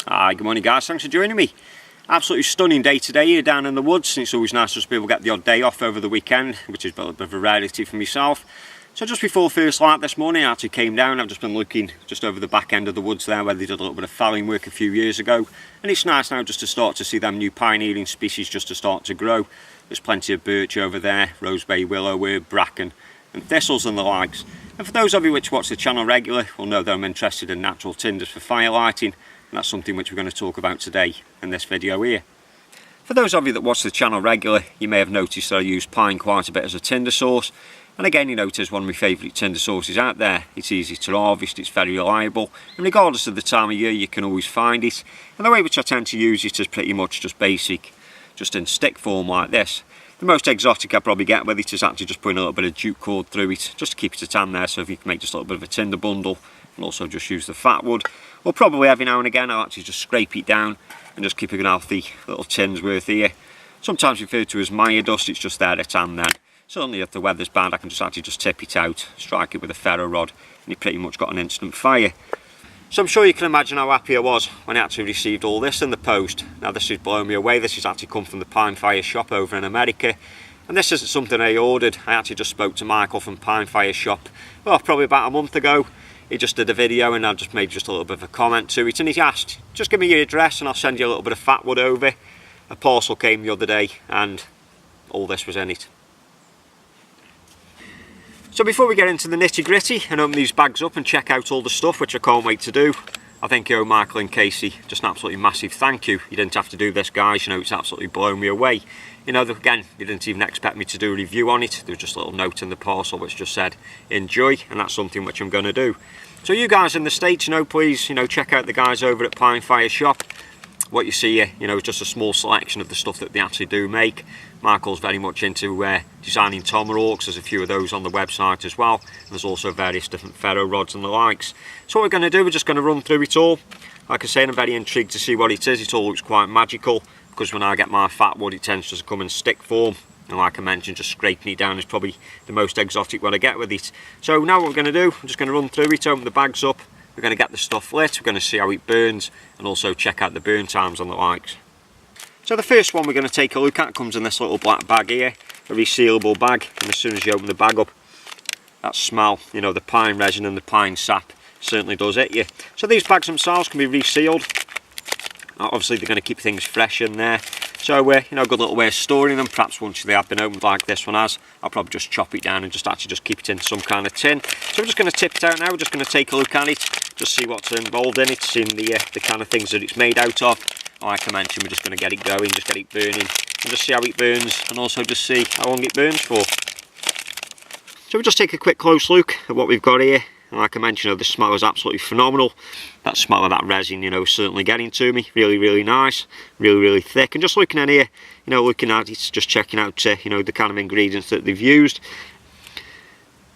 Hi, good morning guys, thanks for joining me. Absolutely stunning day today here down in the woods. It's always nice just to be able to get the odd day off over the weekend, which is a bit of a rarity for myself. So just before first light this morning I actually came down. I've just been looking just over the back end of the woods there where they did a little bit of felling work a few years ago, and it's nice now just to start to see them new pioneering species just to start to grow. There's plenty of birch over there, rosebay, willow, bracken and thistles and the likes. And for those of you which watch the channel regularly will know that I'm interested in natural tinders for fire lighting, and that's something which we're going to talk about today in this video here. For those of you that watch the channel regularly, you may have noticed that I use pine quite a bit as a tinder source. And again, you know, it is one of my favourite tinder sources out there. It's easy to harvest, it's very reliable, and regardless of the time of year you can always find it. And the way which I tend to use it is pretty much just basic, just in stick form like this. The most exotic I probably get with it is actually just putting a little bit of jute cord through it, just to keep it at hand there, so if you can make just a little bit of a tinder bundle, and also just use the Fatwood. Or probably every now and again I'll actually just scrape it down and just keep a healthy little tin's worth here. Sometimes referred to as Maya dust, it's just there at hand then. Certainly if the weather's bad I can just actually just tip it out, strike it with a ferro rod, and you pretty much got an instant fire. So I'm sure you can imagine how happy I was when I actually received all this in the post. Now this has blown me away. This has actually come from the Pine Fire shop over in America. And this isn't something I ordered. I actually just spoke to Michael from Pine Fire shop, well, probably about a month ago. He just did a video and I just made just a little bit of a comment to it, and he asked, just give me your address and I'll send you a little bit of Fatwood over. A parcel came the other day and all this was in it. So before we get into the nitty gritty and open these bags up and check out all the stuff, which I can't wait to do, I think you owe Michael and Casey just an absolutely massive thank you. You didn't have to do this, guys, you know, it's absolutely blown me away. You know, again, you didn't even expect me to do a review on it. There was just a little note in the parcel which just said enjoy, and that's something which I'm going to do. So you guys in the States, you know, please, you know, check out the guys over at Pine Fire shop. What you see here, you know, is just a small selection of the stuff that they actually do make. Michael's very much into designing tomahawks. There's a few of those on the website as well. There's also various different ferro rods and the likes. So what we're going to do, we're just going to run through it all. Like I say, I'm very intrigued to see what it is. It all looks quite magical, because when I get my Fatwood it tends to come in stick form. And like I mentioned, just scraping it down is probably the most exotic what I get with it. So now what we're going to do, I'm just going to run through it, open the bags up. We're going to get the stuff lit, we're going to see how it burns, and also check out the burn times and the likes. So the first one we're going to take a look at comes in this little black bag here, a resealable bag, and as soon as you open the bag up, that smell, you know, the pine resin and the pine sap certainly does hit you. So these bags themselves can be resealed. Obviously they're going to keep things fresh in there. So you know, a good little way of storing them. Perhaps once they have been opened like this one has, I'll probably just chop it down and just actually just keep it in some kind of tin. So we're just going to tip it out now. We're just going to take a look at it, just see what's involved in it, seeing the kind of things that it's made out of. Like I mentioned, we're just going to get it going, just get it burning, and just see how it burns, and also just see how long it burns for. So we'll just take a quick close look at what we've got here. And like I mentioned, the smell is absolutely phenomenal. That smell of that resin, you know, certainly getting to me. Really, really nice, really thick. And just looking in here, you know, looking at it, just checking out, you know, the kind of ingredients that they've used.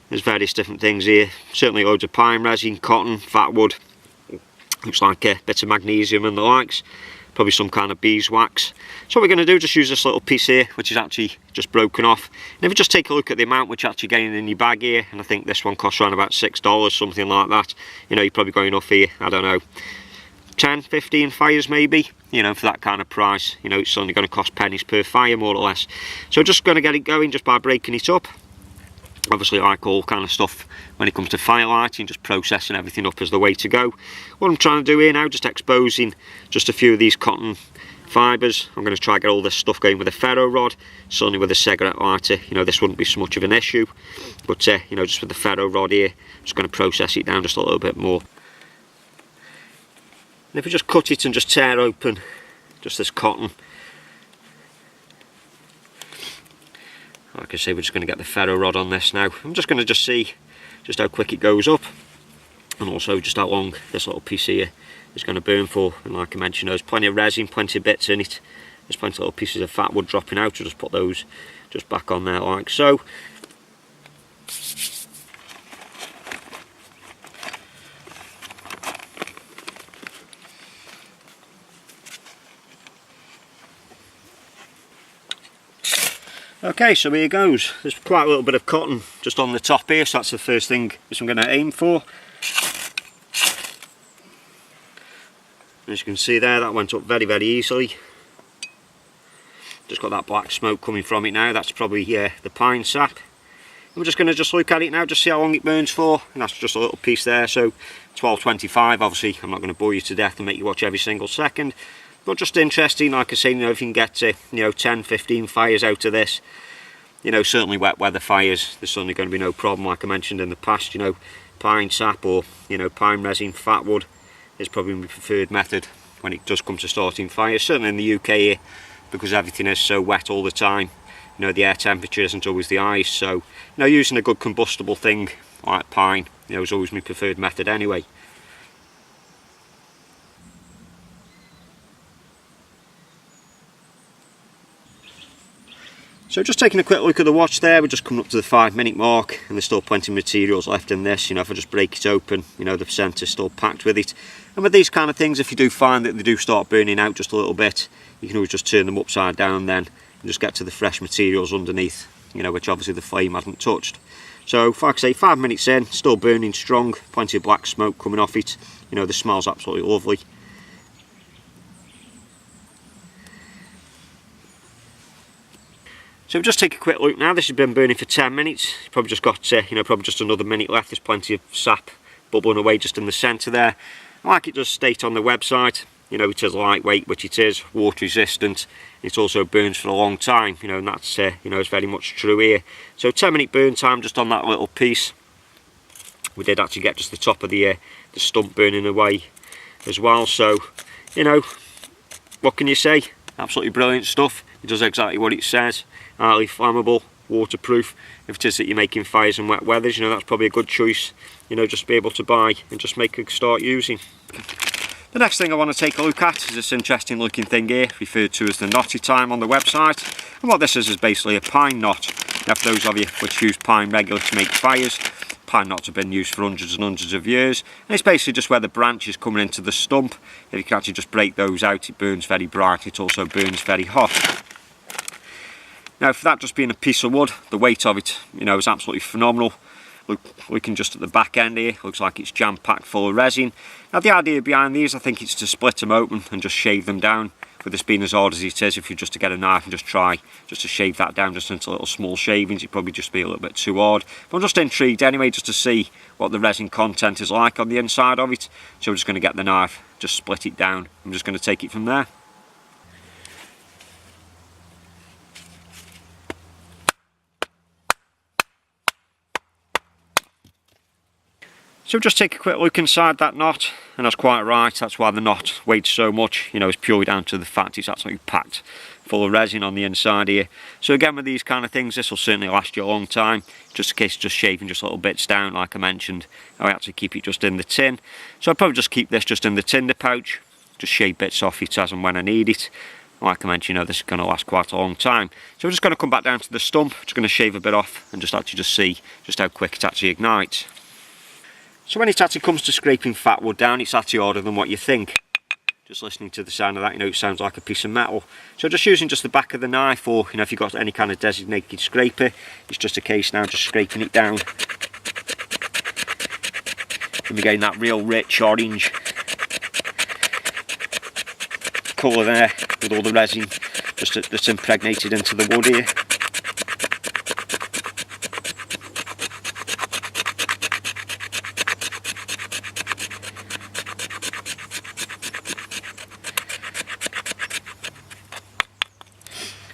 There's various different things here. Certainly loads of pine resin, cotton, Fatwood. Looks like a bit of magnesium and the likes. Probably some kind of beeswax. So what we're going to do, just use this little piece here, which is actually just broken off. And if you just take a look at the amount which actually getting in your bag here, and I think this one costs around about $6, something like that. You know, you're probably going off here, I don't know, 10, 15 fires maybe, you know, for that kind of price. You know, it's only going to cost pennies per fire, more or less. So just going to get it going just by breaking it up. Obviously, like all kind of stuff when it comes to fire lighting, just processing everything up is the way to go. What I'm trying to do here now, just exposing just a few of these cotton fibres. I'm going to try to get all this stuff going with a ferro rod. Certainly with a cigarette lighter, you know, this wouldn't be so much of an issue. But, you know, just with the ferro rod here, just going to process it down just a little bit more. And if we just cut it and just tear open just this cotton, like I say, we're just going to get the ferro rod on this now. I'm just going to just see just how quick it goes up, and also just how long this little piece here is going to burn for. And like I mentioned, there's plenty of resin, plenty of bits in it. There's plenty of little pieces of Fatwood dropping out. We'll just put those just back on there like so. Okay, so here goes. There's quite a little bit of cotton just on the top here, so that's the first thing which I'm going to aim for. As you can see there, that went up very, very easily. Just got that black smoke coming from it now. That's probably the pine sap. And we're just going to just look at it now, just see how long it burns for. And that's just a little piece there. So 12:25. Obviously, I'm not going to bore you to death and make you watch every single second. But just interesting, like I say, you know, if you can get 10, 15 fires out of this, you know, certainly wet weather fires, there's certainly going to be no problem. Like I mentioned in the past, you know, pine sap or, you know, pine resin, fatwood is probably my preferred method when it does come to starting fires. Certainly in the UK here, because everything is so wet all the time, you know, the air temperature isn't always the ice, so, you know, using a good combustible thing like pine, you know, is always my preferred method anyway. So just taking a quick look at the watch there, we're just coming up to the 5-minute mark, and there's still plenty of materials left in this. You know, if I just break it open, you know, the percent is still packed with it. And with these kind of things, if you do find that they do start burning out just a little bit, you can always just turn them upside down then, and just get to the fresh materials underneath, you know, which obviously the flame hasn't touched. So, like I say, 5 minutes in, still burning strong, plenty of black smoke coming off it. You know, the smell's absolutely lovely. So just take a quick look now. This has been burning for 10 minutes. It's probably just got, you know, probably just another minute left. There's plenty of sap bubbling away just in the centre there. Like it does state on the website, you know, it is lightweight, which it is, water resistant. It also burns for a long time, you know, and that's, you know, it's very much true here. So 10-minute burn time just on that little piece. We did actually get just the top of the stump burning away as well. So, you know, what can you say? Absolutely brilliant stuff. It does exactly what it says. Highly flammable, waterproof. If it is that you're making fires in wet weathers, you know, that's probably a good choice, you know, just to be able to buy and just make a start using. The next thing I want to take a look at is this interesting looking thing here, referred to as the knotty time on the website. And what this is basically a pine knot. Now, for those of you which use pine regularly to make fires, pine knots have been used for hundreds and hundreds of years. And it's basically just where the branch is coming into the stump. If you can actually just break those out, it burns very bright. It also burns very hot. Now, for that just being a piece of wood, the weight of it, you know, is absolutely phenomenal. Looking just at the back end here, looks like it's jam-packed full of resin. Now, the idea behind these, I think, it's to split them open and just shave them down. With this being as hard as it is, if you just to get a knife and just try just to shave that down just into little small shavings, it'd probably just be a little bit too hard. But I'm just intrigued anyway, just to see what the resin content is like on the inside of it. So we're just going to get the knife, just split it down. I'm just going to take it from there. So just take a quick look inside that knot, and that's quite right, that's why the knot weighs so much. You know, it's purely down to the fact it's absolutely packed full of resin on the inside here. So again, with these kind of things, this will certainly last you a long time. Just in case just shaving just little bits down, like I mentioned, I actually keep it just in the tin. So I'll probably just keep this just in the Tinder pouch, just shave bits off it as and when I need it. Like I mentioned, you know, this is going to last quite a long time. So we're just going to come back down to the stump, just going to shave a bit off and just actually just see just how quick it actually ignites. So when it actually comes to scraping fatwood down, it's actually harder than what you think. Just listening to the sound of that, you know, it sounds like a piece of metal. So just using just the back of the knife, or, you know, if you've got any kind of designated scraper, it's just a case now just scraping it down. And we're getting that real rich orange colour there, with all the resin just that's impregnated into the wood here.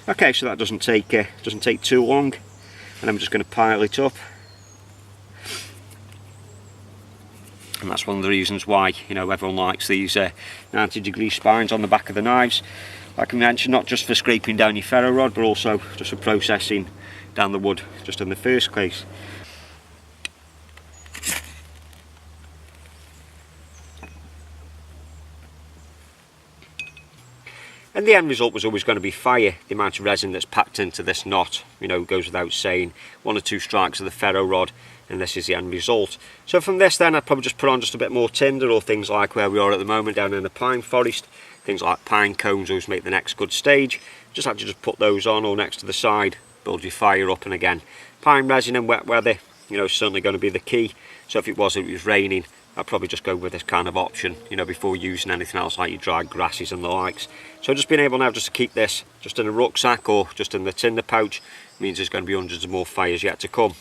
Okay, so that doesn't take too long, and I'm just going to pile it up. And that's one of the reasons why, you know, everyone likes these 90-degree spines on the back of the knives. Like I mentioned, not just for scraping down your ferro rod, but also just for processing down the wood just in the first place. And the end result was always going to be fire. The amount of resin that's packed into this knot, you know, goes without saying. 1 or 2 strikes of the ferro rod, and this is the end result. So from this then, I'd probably just put on just a bit more tinder, or things like where we are at the moment down in the pine forest. Things like pine cones always make the next good stage. Just actually just put those on, or next to the side, build your fire up. And again, pine resin and wet weather, you know, is certainly going to be the key. So if it was raining, I'd probably just go with this kind of option, you know, before using anything else like your dried grasses and the likes. So just being able now just to keep this just in a rucksack or just in the tinder pouch means there's going to be hundreds of more fires yet to come.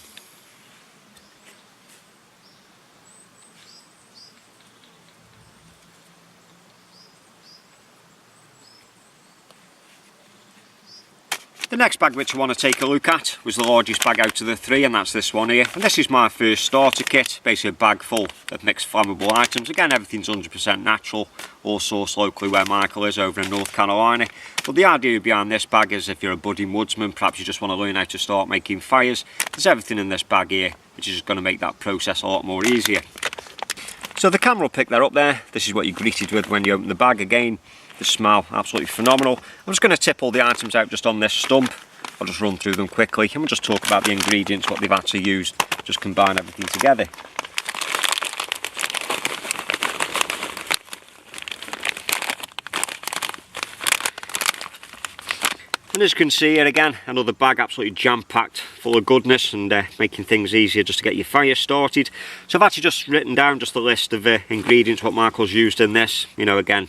The next bag which I want to take a look at was the largest bag out of the three, and that's this one here. And this is my first starter kit, basically a bag full of mixed flammable items. Again, everything's 100% natural, all sourced locally where Michael is over in North Carolina. But the idea behind this bag is if you're a budding woodsman, perhaps you just want to learn how to start making fires, there's everything in this bag here which is just going to make that process a lot more easier. So the camera will pick that up there. This is what you're greeted with when you open the bag. Again, the smell absolutely phenomenal. I'm just going to tip all the items out just on this stump. I'll just run through them quickly and we'll just talk about the ingredients, what they've actually used, just combine everything together. And as you can see here again, another bag absolutely jam-packed full of goodness and making things easier just to get your fire started. So I've actually just written down just a list of ingredients, what Michael's used in this. You know, again,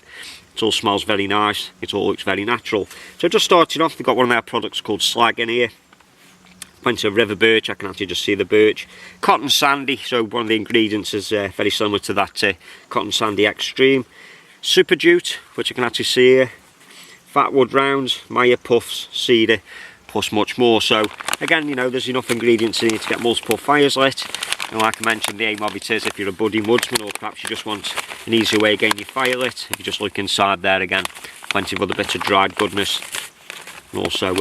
it all smells very nice, it all looks very natural. So just starting off, they've got one of their products called slag in here. Plenty of river birch, I can actually just see the birch. Cotton sandy, so one of the ingredients is very similar to that cotton sandy extreme. Super jute, which you can actually see here. Fatwood rounds, Maya puffs, cedar, plus much more. So again, you know, there's enough ingredients in here to get multiple fires lit. And like I mentioned, the aim of it is if you're a budding woodsman or perhaps you just want an easier way of getting your fire lit, if you just look inside there again, plenty of other bits of dried goodness. And also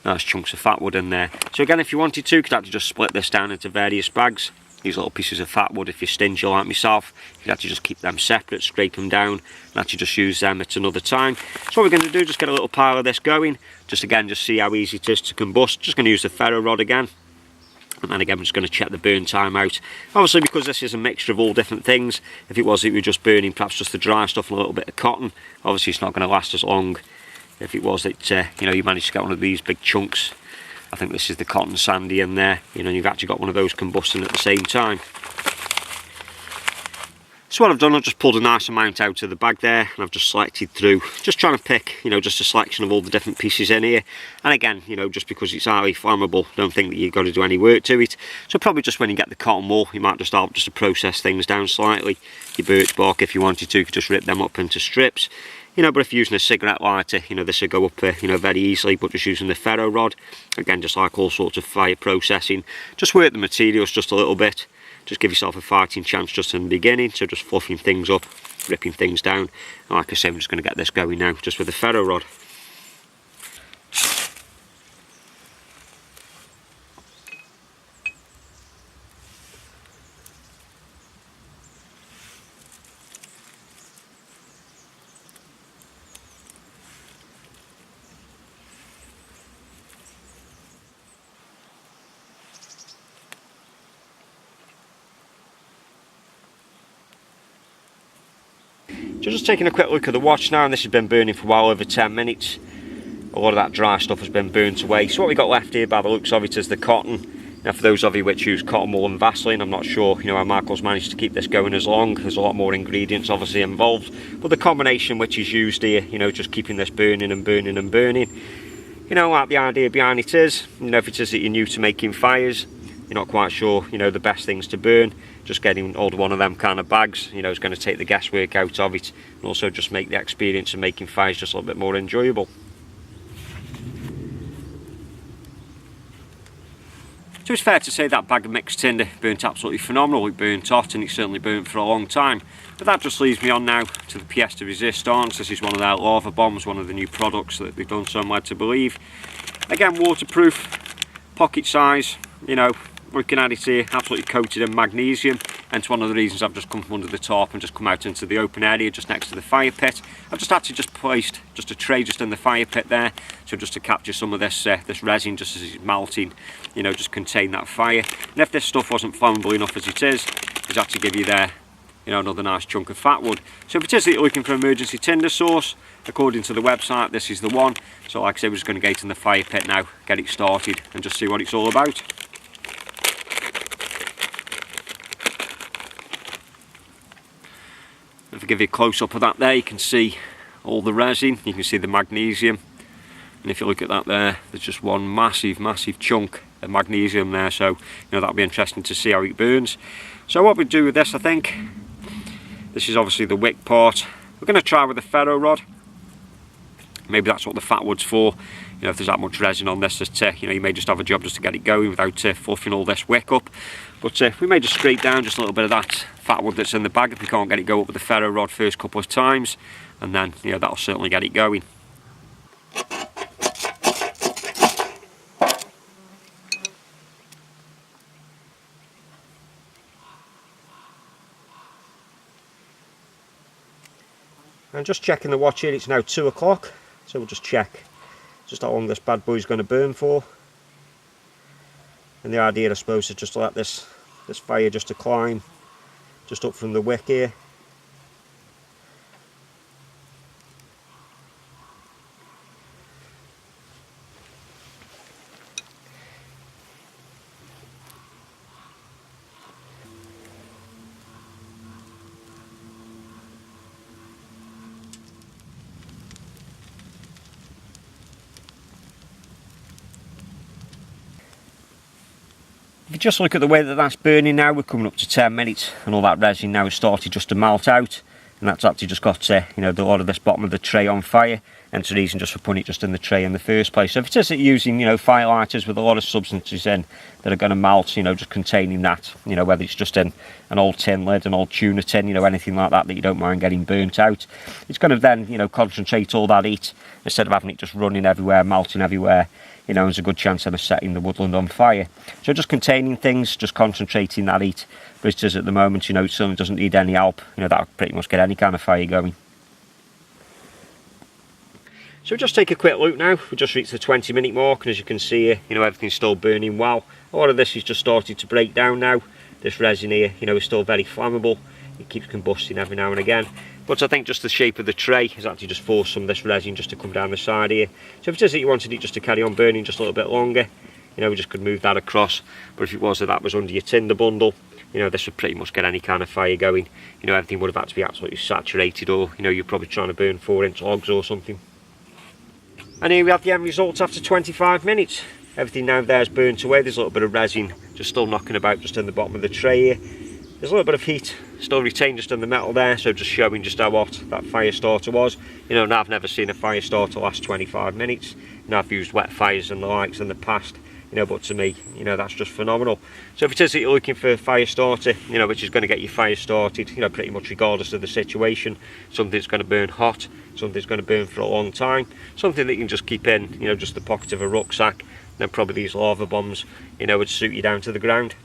nice chunks of fatwood in there. So again, if you wanted to, you could actually just split this down into various bags. These little pieces of fatwood, if you're stingy like myself, you can actually just keep them separate, scrape them down, and actually just use them at another time. So what we're going to do, just get a little pile of this going, just see how easy it is to combust. Just going to use the ferro rod again, and then again, I'm just going to check the burn time out. Obviously, because this is a mixture of all different things, if it were just burning perhaps just the dry stuff and a little bit of cotton, obviously it's not going to last as long. If it was that you know, you managed to get one of these big chunks, I think this is the cotton sandy in there, you know, and you've actually got one of those combusting at the same time. So what I've done, I've just pulled a nice amount out of the bag there, and I've just selected through, just trying to pick, you know, just a selection of all the different pieces in here. And again, you know, just because it's highly flammable, don't think that you've got to do any work to it. So probably just when you get the cotton wool, you might just help just to process things down slightly. Your birch bark, if you wanted to, you could just rip them up into strips. You know, but if you're using a cigarette lighter, you know, this will go up, you know, very easily, but just using the ferro rod, again, just like all sorts of fire processing, just work the materials just a little bit, just give yourself a fighting chance just in the beginning, so just fluffing things up, ripping things down, and like I say, I'm just going to get this going now, just with the ferro rod. So just taking a quick look at the watch now, and this has been burning for well over 10 minutes. A lot of that dry stuff has been burnt away. So what we got left here by the looks of it is the cotton. Now for those of you which use cotton wool and Vaseline, I'm not sure, you know, how Michael's managed to keep this going as long. There's a lot more ingredients obviously involved. But the combination which is used here, you know, just keeping this burning and burning and burning. You know, what the idea behind it is, you know, if it is that you're new to making fires, you're not quite sure, you know, the best things to burn, just getting hold of one of them kind of bags, you know, is going to take the guesswork out of it, and also just make the experience of making fires just a little bit more enjoyable. So it's fair to say that bag of mixed tinder burnt absolutely phenomenal. It burnt hot, and it certainly burnt for a long time. But that just leads me on now to the pièce de résistance. This is one of their lava bombs, one of the new products that they've done, so I'm led to believe. Again, waterproof, pocket size, you know, looking at it here, absolutely coated in magnesium, and it's one of the reasons I've just come from under the tarp and just come out into the open area just next to the fire pit. I've just actually just placed just a tray just in the fire pit there, so just to capture some of this this resin just as it's melting, you know, just contain that fire. And if this stuff wasn't flammable enough as it is, it's actually give you there, you know, another nice chunk of fatwood. So if it is that you're looking for an emergency tinder source, according to the website, this is the one. So like I say, we're just going to get in the fire pit now, get it started, and just see what it's all about. If I give you a close-up of that there, you can see all the resin, you can see the magnesium, and if you look at that there, there's just one massive chunk of magnesium there, so that'll be interesting to see how it burns. So what we do with this, I think, this is obviously the wick part. We're going to try with a ferro rod. Maybe that's what the Fatwood's for. If there's that much resin on this, that you may just have a job just to get it going without fluffing all this wick up. But we may just scrape down just a little bit of that Fatwood that's in the bag if we can't get it go up with the ferro rod first couple of times, and then that'll certainly get it going. I'm just checking the watch here, it's now 2 o'clock, so we'll just check just how long this bad boy's going to burn for. And the idea, I suppose, is just to let this fire just to climb just up from the wick here. If you just look at the way that that's burning now, we're coming up to 10 minutes and all that resin now has started just to melt out, and that's actually just got a lot of this bottom of the tray on fire, and it's the reason just for putting it just in the tray in the first place. So if it is using firelighters with a lot of substances in that are going to melt, just containing that, whether it's just in an old tin lid, an old tuna tin, anything like that you don't mind getting burnt out, it's going to then concentrate all that heat instead of having it just running everywhere, melting everywhere. There's a good chance of setting the woodland on fire. So just containing things, just concentrating that heat. But it is at the moment, it certainly doesn't need any help. That'll pretty much get any kind of fire going. So just take a quick look now. We've just reached the 20-minute mark, and as you can see here, everything's still burning well. A lot of this is just started to break down now. This resin here, is still very flammable. It keeps combusting every now and again. But I think just the shape of the tray has actually just forced some of this resin just to come down the side here. So if it is that you wanted it just to carry on burning just a little bit longer, we just could move that across. But if it was that was under your tinder bundle, this would pretty much get any kind of fire going. Everything would have had to be absolutely saturated, or you're probably trying to burn 4-inch logs or something. And here we have the end result after 25 minutes. Everything now there is burnt away. There's a little bit of resin just still knocking about just in the bottom of the tray here. There's a little bit of heat still retained just in the metal there, so just showing just how hot that fire starter was. Now I've never seen a fire starter last 25 minutes. I've used wet fires and the likes in the past, but to me, that's just phenomenal. So if it is that you're looking for a fire starter, which is going to get your fire started, pretty much regardless of the situation, something that's going to burn hot, something that's going to burn for a long time, something that you can just keep in, just the pocket of a rucksack, then probably these lava bombs, would suit you down to the ground.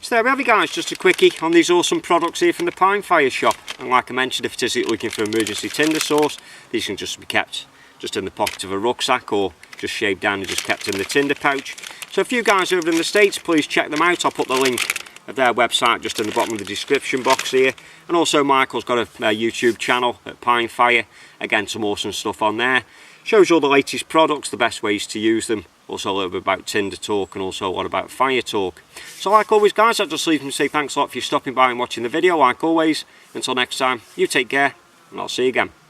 So there we have it, guys, just a quickie on these awesome products here from the Pine Fire shop. And like I mentioned, if it is that you're looking for emergency tinder source, these can just be kept just in the pocket of a rucksack, or just shaved down and just kept in the tinder pouch. So if you guys over in the States, please check them out. I'll put the link of their website just in the bottom of the description box here. And also Michael's got a YouTube channel at Pine Fire. Again, some awesome stuff on there. Shows all the latest products, the best ways to use them. Also a little bit about tinder talk, and also a lot about fire talk. So like always, guys, I'll just leave and say thanks a lot for you stopping by and watching the video. Like always, until next time, you take care, and I'll see you again.